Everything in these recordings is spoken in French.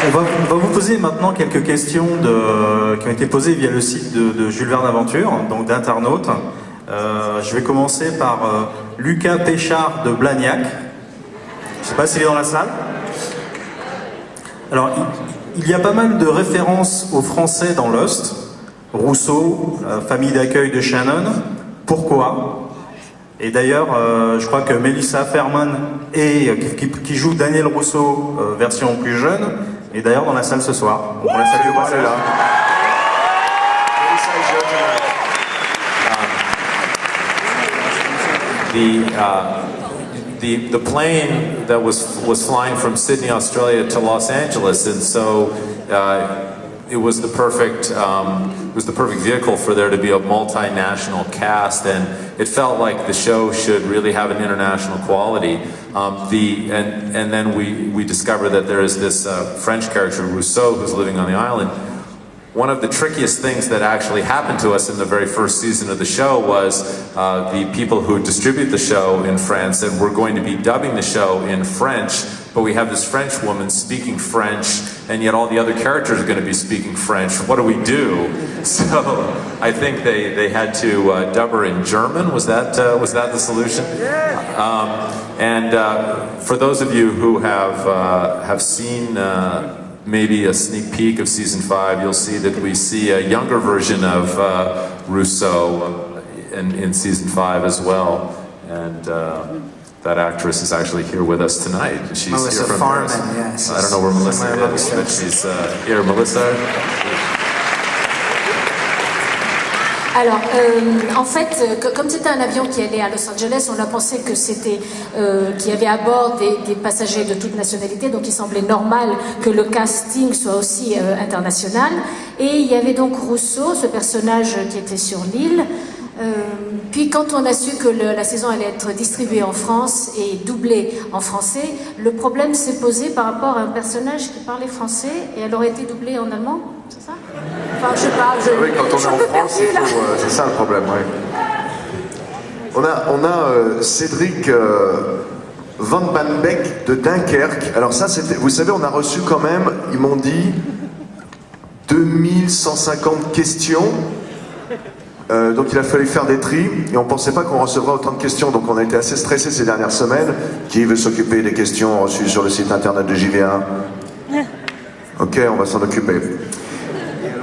On va vous poser maintenant quelques questions qui ont été posées via le site de Jules Verne Aventure, donc d'internautes. Je vais commencer par Lucas Péchard de Blagnac. Je ne sais pas s'il est dans la salle. Alors, il y a pas mal de références aux Français dans Lost. Rousseau, famille d'accueil de Shannon. Pourquoi? Et d'ailleurs, je crois que Melissa Ferman, qui joue Daniel Rousseau, version plus jeune, est d'ailleurs dans la salle ce soir. Donc on la salue au passage. The plane that was flying from Sydney, Australia to Los Angeles, and so it was the perfect vehicle for there to be a multinational cast, and it felt like the show should really have an international quality. And then we discover that there is this French character Rousseau who's living on the island. One of the trickiest things that actually happened to us in the very first season of the show was the people who distribute the show in France, and we're going to be dubbing the show in French, but we have this French woman speaking French, and yet all the other characters are going to be speaking French. What do we do? So I think they had to dub her in German. Was that the solution? And for those of you who have seen maybe a sneak peek of season 5, you'll see that we see a younger version of Rousseau in season 5 as well, and that actress is actually here with us tonight. She's Melissa here from Farman, Paris. yes. I don't know where Melissa is, but she's here. Melissa. Alors, en fait, comme c'était un avion qui allait à Los Angeles, on a pensé que c'était qu'il y avait à bord des passagers de toute nationalité, donc il semblait normal que le casting soit aussi international. Et il y avait donc Rousseau, ce personnage qui était sur l'île. Puis quand on a su que la saison allait être distribuée en France et doublée en français, le problème s'est posé par rapport à un personnage qui parlait français et elle aurait été doublée en allemand, c'est ça? Enfin, je sais pas, oui, quand on est en France, c'est ça le problème, oui. On a Cédric Van Banbeck de Dunkerque. Alors ça, vous savez, on a reçu quand même, ils m'ont dit, 2150 questions. Donc il a fallu faire des tris et on pensait pas qu'on recevrait autant de questions, donc on a été assez stressés ces dernières semaines. Qui veut s'occuper des questions reçues sur le site internet de JV1? Ok, on va s'en occuper.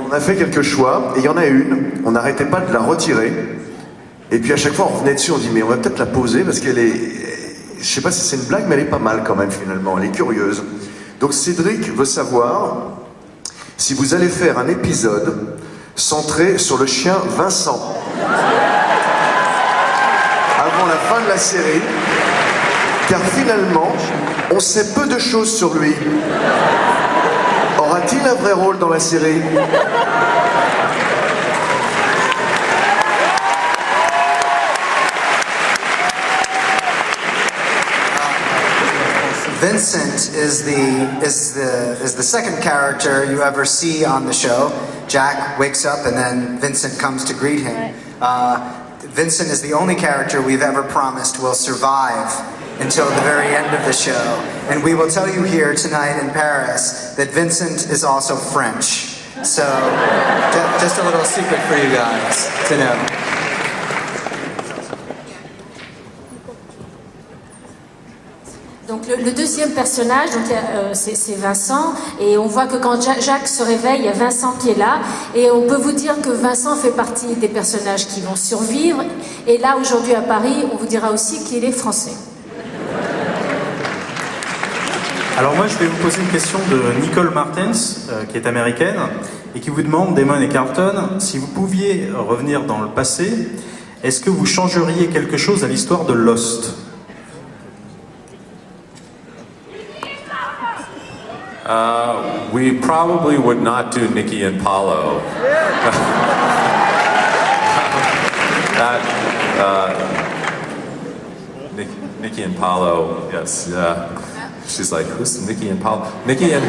On a fait quelques choix et il y en a une, on n'arrêtait pas de la retirer et puis à chaque fois on revenait dessus, on dit mais on va peut-être la poser parce qu'elle est, je sais pas si c'est une blague mais elle est pas mal quand même finalement, elle est curieuse. Donc Cédric veut savoir si vous allez faire un épisode centré sur le chien Vincent avant la fin de la série, car finalement on sait peu de choses sur lui. Aura-t-il un vrai rôle dans la série? Vincent is the second character you ever see on the show. Jack wakes up and then Vincent comes to greet him. Vincent is the only character we've ever promised will survive until the very end of the show. And we will tell you here tonight in Paris that Vincent is also French. So, just a little secret for you guys to know. Donc le deuxième personnage, c'est Vincent, et on voit que quand Jacques se réveille, il y a Vincent qui est là, et on peut vous dire que Vincent fait partie des personnages qui vont survivre, et là aujourd'hui à Paris, on vous dira aussi qu'il est français. Alors moi je vais vous poser une question de Nicole Martens, qui est américaine, et qui vous demande, Damon et Carlton, si vous pouviez revenir dans le passé, est-ce que vous changeriez quelque chose à l'histoire de Lost? We probably would not do Nikki and Paulo. Nikki and Paulo, yes. She's like, who's Nikki and Paulo? Nikki and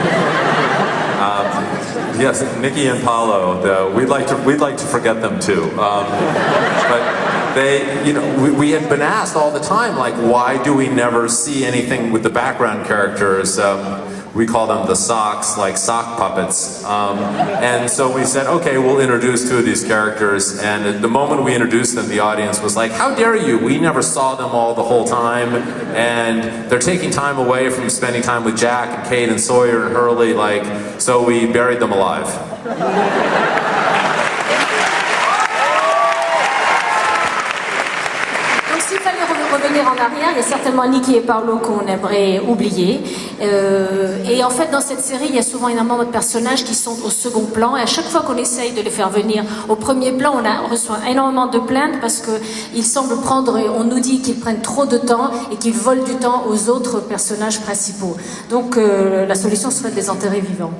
yes, Nikki and Paulo. We'd like to forget them too. But they, you know, we had been asked all the time, like, why do we never see anything with the background characters? we call them the socks, like sock puppets. And so we said, okay, we'll introduce two of these characters. And the moment we introduced them, the audience was like, how dare you? We never saw them all the whole time. And they're taking time away from spending time with Jack and Kate and Sawyer and Hurley. So we buried them alive. S'il fallait revenir en arrière, il y a certainement Nicky et Paolo qu'on aimerait oublier. Et en fait, dans cette série, il y a souvent énormément de personnages qui sont au second plan. Et à chaque fois qu'on essaye de les faire venir au premier plan, on reçoit énormément de plaintes parce qu'ils semblent prendre, on nous dit qu'ils prennent trop de temps et qu'ils volent du temps aux autres personnages principaux. Donc la solution serait de les enterrer vivants.